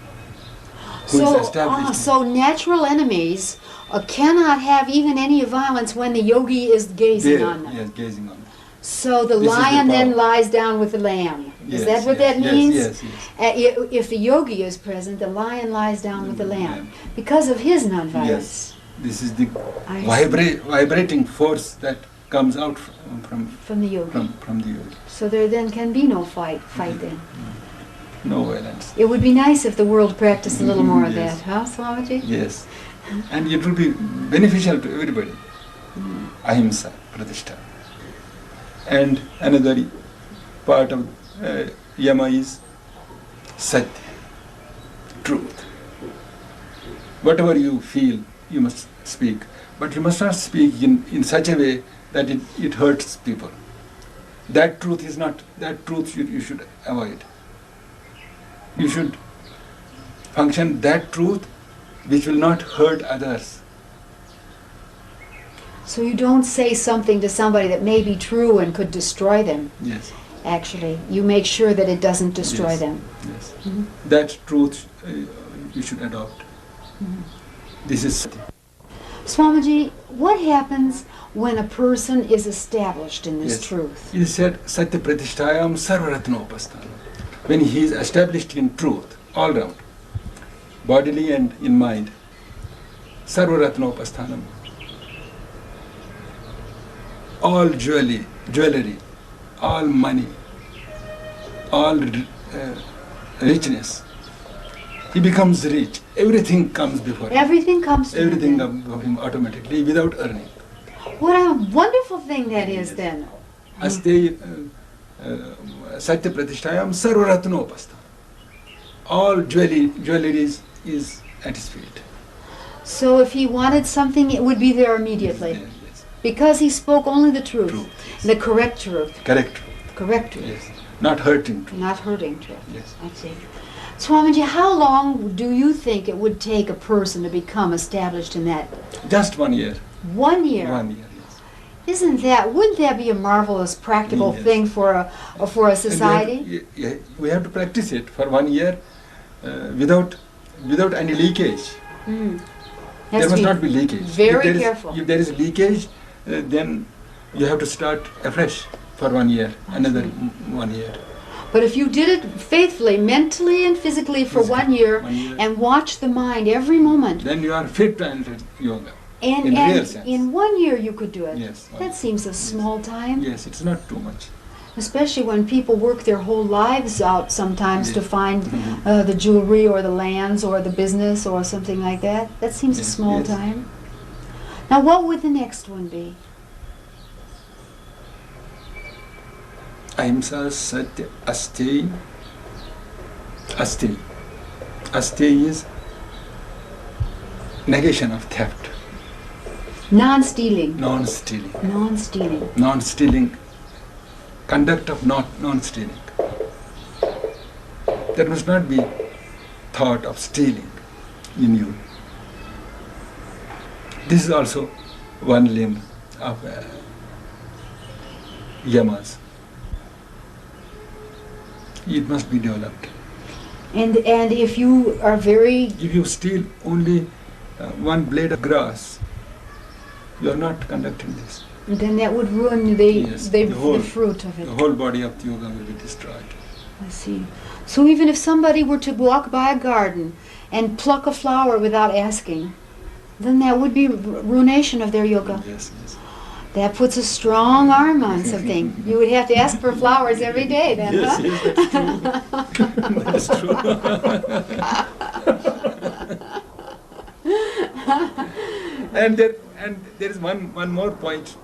So natural enemies cannot have even any violence when the yogi is gazing on them. Yes, gazing on them. So the lion then lies down with the lamb. Is that what that means? Yes. If the yogi is present, the lion lies down with the lamb because of his non-violence. Yes. This is the vibrating force that comes out From the yogi. from the yogi. So there then can be no fight then. No violence. It would be nice if the world practiced a little more of Yes. that, huh, Swamiji? Yes. And it will be beneficial to everybody. Ahimsa, pratishtha. And another part of yama is satya, truth. Whatever you feel, you must speak. But you must not speak in such a way that it hurts people. That truth is not, that truth you should avoid. You should function that truth which will not hurt others. So you don't say something to somebody that may be true and could destroy them. Yes. Actually, you make sure that it doesn't destroy Yes. them. Yes. Mhm. That truth you should adopt. This is satya. Swamiji, what happens when a person is established in this Yes. truth? It is said satya pratishtayam sarvaratnopasthanam. When he is established in truth, all round, bodily and in mind, sarvaratnopasthanam. All jewelry, all money, all richness. He becomes rich. Everything comes before him. Everything comes from Everything within. comes before him automatically without earning. What a wonderful thing that is Yes. then. Aste satya pratishtayam sarvaratnopastha. All jewelry is at his feet. So if he wanted something, it would be there immediately. Yes. Because he spoke only the truth. Truth, yes. The correct truth. Correct truth. Correct truth. Yes. Not hurting truth. Not hurting truth. Yes. I see. Swamiji, how long do you think it would take a person to become established in that? Just 1 year. 1 year. 1 year, yes. Wouldn't that be a marvelous practical Yes. thing for a society? And we have to practice it for 1 year without any leakage. Mm. There Has to must be not be leakage. very careful. If there is leakage, then you have to start afresh for 1 year, another 1 year. But if you did it faithfully, mentally and physically for 1 year, 1 year. and watched the mind every moment, Then you are fit and yoga. and, in real and sense. in 1 year you could do it. Yes. That seems a small time, Yes, it's not too much. especially when people work their whole lives out sometimes to Yes. find Mhm. the jewelry or the lands or the business or something like that. That seems a Yes, small yes. time. Now what would the next one be? Ahimsa, satya, asteya. Asteya. Asteya is negation of theft, Non-stealing. non-stealing. Non-stealing. Non-stealing, conduct of non-stealing. There must not be thought of stealing in you. This is also one limb of yamas. It must be developed. And if you are very If you steal only one blade of grass, you are not conducting this. then that would ruin the Yes, the, the whole- the fruit of it. The whole body of the yoga will be destroyed. I see. So even if somebody were to walk by a garden and pluck a flower without asking, then that would be ruination of their yoga. Yes, yes. That puts a strong arm on something. You would have to ask for flowers every day then, Yes, huh? yes, that's true. That is true. and there is one more point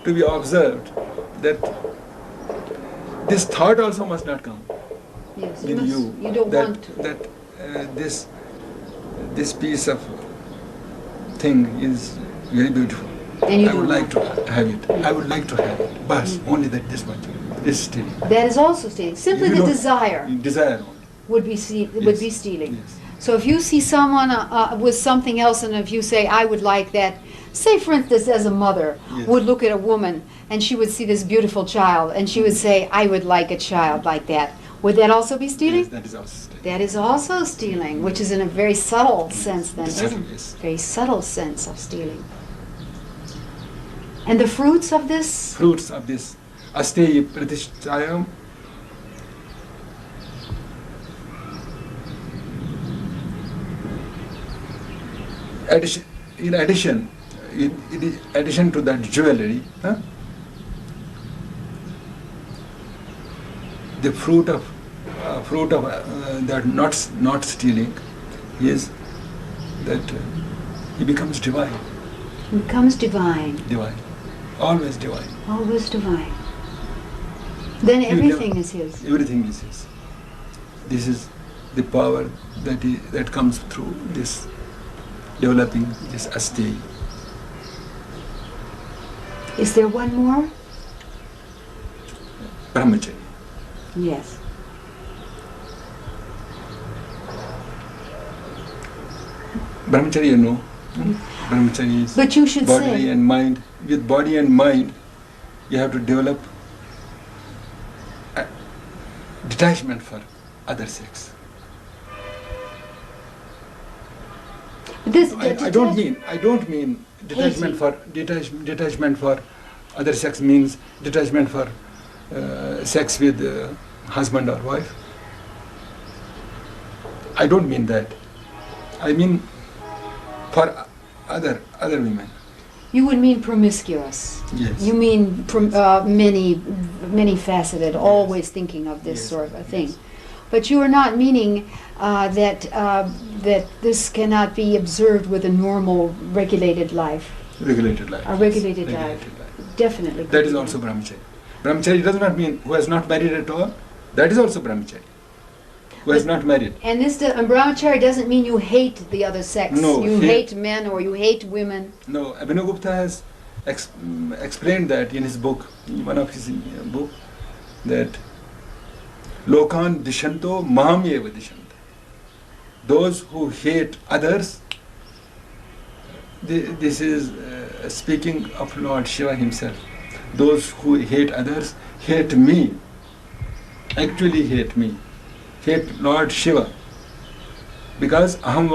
to be observed, that this thought also must not come Yes, in you. you don't that, want to. That this piece of thing is very beautiful. And you I would don't like to have it. I would like to have it. But only that this much. This stealing. That is also stealing. Simply You the don't- desire Desire only. would be stealing. Yes. So if you see someone with something else, and if you say, I would like that, say for instance, as a mother Yes. would look at a woman and she would see this beautiful child and she would say, I would like a child like that. Would that also be stealing? Yes, that is also stealing. That is also stealing, which is in a very subtle sense then, Subtle, isn't it? yes. Very subtle sense of stealing. And the fruits of this? Fruits of this asteya pratishtayam. In addition, in addition to that jewelry, the fruit of that not stealing is that he becomes divine. He becomes divine. Divine, always divine. Always divine. Then everything is his. Everything is his. This is the power that comes through this developing this astei. Is there one more? Brahmacharya. Yes. Brahmacharya, you know. Brahmacharya is But you should body say. and mind. With body and mind, you have to develop a detachment for other sex. I don't mean detachment for other sex means detachment for sex with husband or wife. I don't mean that. I mean for other women. You would mean promiscuous. Yes. You mean many faceted, always thinking of this Yes. sort of a thing. Yes. But you are not meaning that this cannot be observed with a normal, regulated life. Regulated life. A regulated life. Definitely. That is also brahmacharya. Brahmacharya does not mean who has not married at all. That is also brahmacharya. Who has not married. And brahmacharya doesn't mean you hate the other sex. No, You hate men or you hate women. No, Abhinavgupta has explained that in his book, in one of his book, that Lokan dishanto maham eva dishanta. Those who hate others, this is speaking of Lord Shiva himself. Those who hate others hate me, actually hate me, hate Lord Shiva, because aham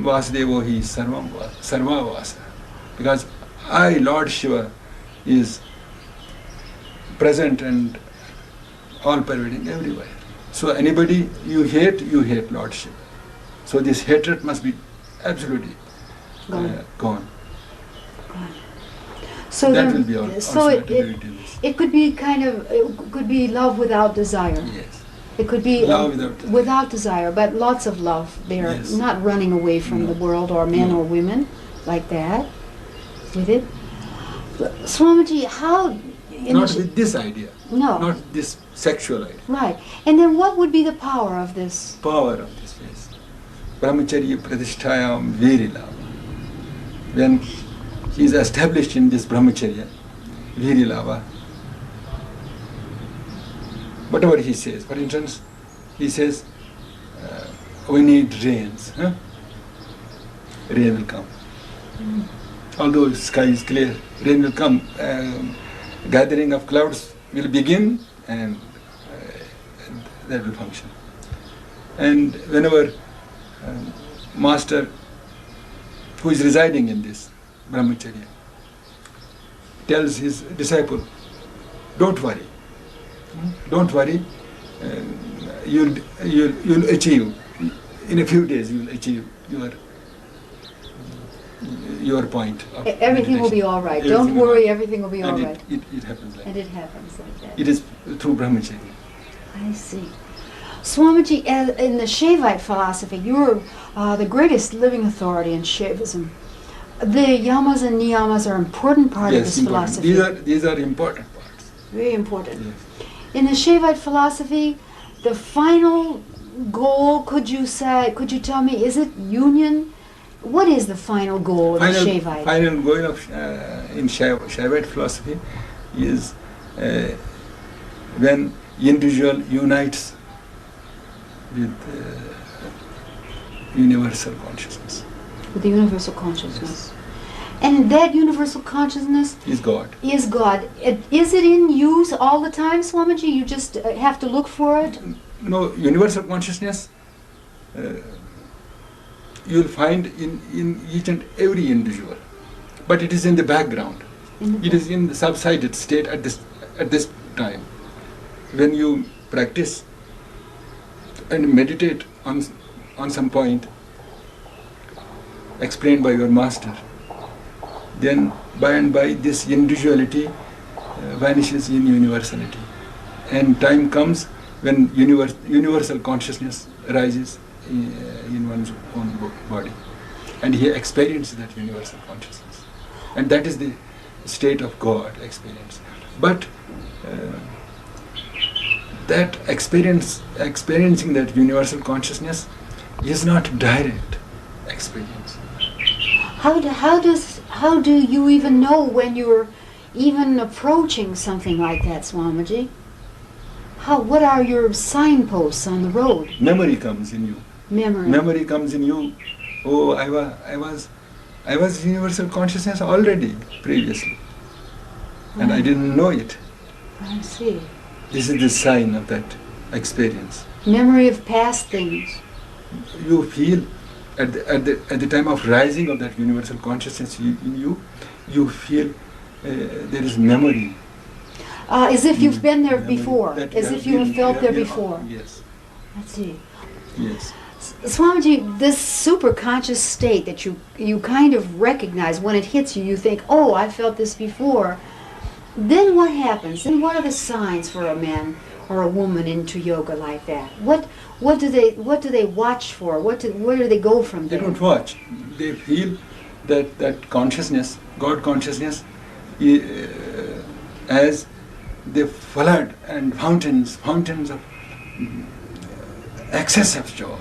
vasudevo hi sarva vasa, because I, Lord Shiva, is present and all pervading everywhere. So anybody you hate Lord Shiva. So this hatred must be absolutely gone. So That then, will be so also attributed to this. it could be it could be love without desire. Yes. It could be Love without desire. but lots of love there, Yes. not running away from No. the world or men No. or women like that. With it, Swamiji, how? Not with this idea. No. Not this sexual idea. Right. And then what would be the power of this? Power of this face. Brahmacharya pradishtayam virilava. When he is established in this brahmacharya, virilava, whatever he says, for instance, he says, we need rains. Rain will come. Although sky is clear, rain will come. Gathering of clouds will begin and that will function. And whenever master who is residing in this brahmacharya tells his disciple, don't worry, you'll achieve, in a few days you'll achieve your point of Everything will be all right. Everything Don't will worry, everything will be all and right. it happens like And that. it happens like that. It is through brahmacharya. I see. Swamiji, in the Shaivite philosophy, you're the greatest living authority in Shaivism. The yamas and niyamas are an important part of this important. philosophy. These are important parts. Very important. Yes. In the Shaivite philosophy, the final goal, could you tell me, is it union? What is the final goal of the Shaivite? Final goal of in Shaivite philosophy is when individual unites with universal consciousness. With the universal consciousness. And that universal consciousness Is God. is God. Is it in use all the time, Swamiji? You just have to look for it? No, universal consciousness you will find in each and every individual, but it is in the background. It is in the subsided state at this time. When you practice and meditate on some point explained by your master, then by and by this individuality vanishes in universality. And time comes when universal consciousness arises in one's own body. And he experiences that universal consciousness. And that is the state of God experience. But that experiencing that universal consciousness is not direct experience. How do you even know when you're even approaching something like that, Swamiji? What are your signposts on the road? Memory comes in you. Memory comes in you. Oh, I was universal consciousness already previously, and I didn't know it. I see. This is the sign of that experience. Memory of past things. You feel at the time of rising of that universal consciousness in you, you feel there is memory. As if you've been there Memory before, that as if you have felt there been- before. Yes, Let's see. yes. Swamiji, this super conscious state that you kind of recognize when it hits you, you think, oh, I felt this before. Then what happens? Then what are the signs for a man or a woman into yoga like that? What do they watch for? Where do they go from They there? don't watch. They feel that consciousness, God consciousness, as the flood and fountains of excess of joy,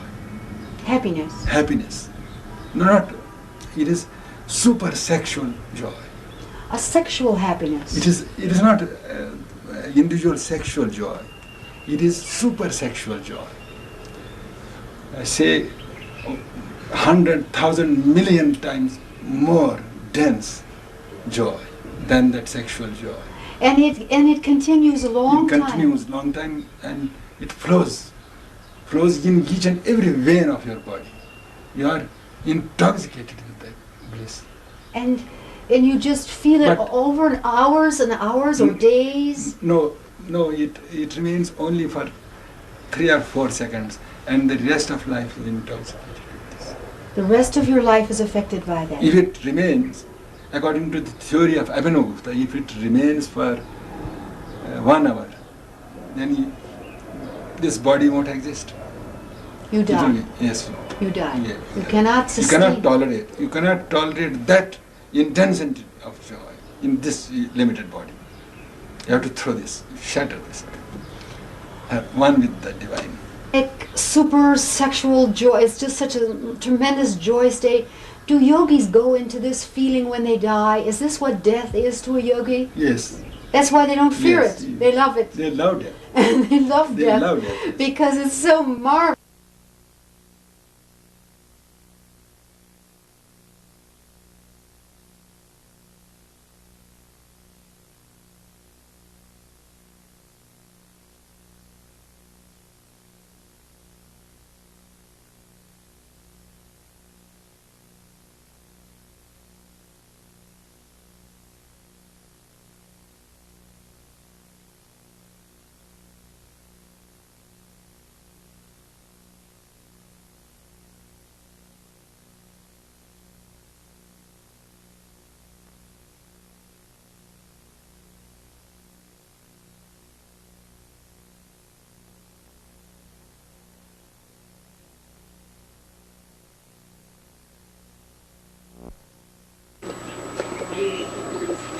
happiness. It is super sexual joy. A sexual happiness. It is not individual sexual joy. It is super sexual joy. I say 100,000 million times more dense joy than that sexual joy. And it continues a long time. It continues long time, and it flows in each and every vein of your body. You are intoxicated with that bliss. And you just feel it But- over hours and hours or days. No, it remains only for 3 or 4 seconds, and the rest of life is intoxicated with this. The rest of your life is affected by that. If it remains, according to the theory of Abhinavagupta, if it remains for 1 hour, then this body won't exist. You It die. will- Yes. You die. Yeah. You cannot You sustain. You cannot tolerate that intensity of joy in this limited body. You have to throw this, shatter this. Have one with the divine. Like super sexual joy. It's just such a tremendous joy state. Do yogis go into this feeling when they die? Is this what death is to a yogi? Yes. That's why they don't fear Yes. it. They love it. They love death. And they love They death love death. because it's so marvelous.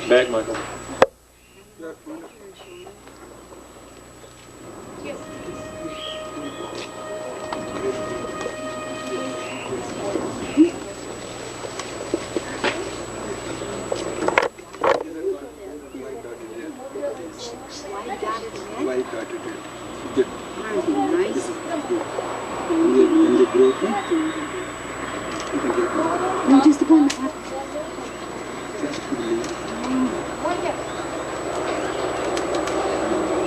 Back, Michael. No, just the one that happened.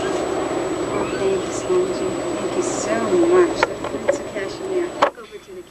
Thank you, Swamiji. Thank you so much. The Prince of Kashmir. Go over to the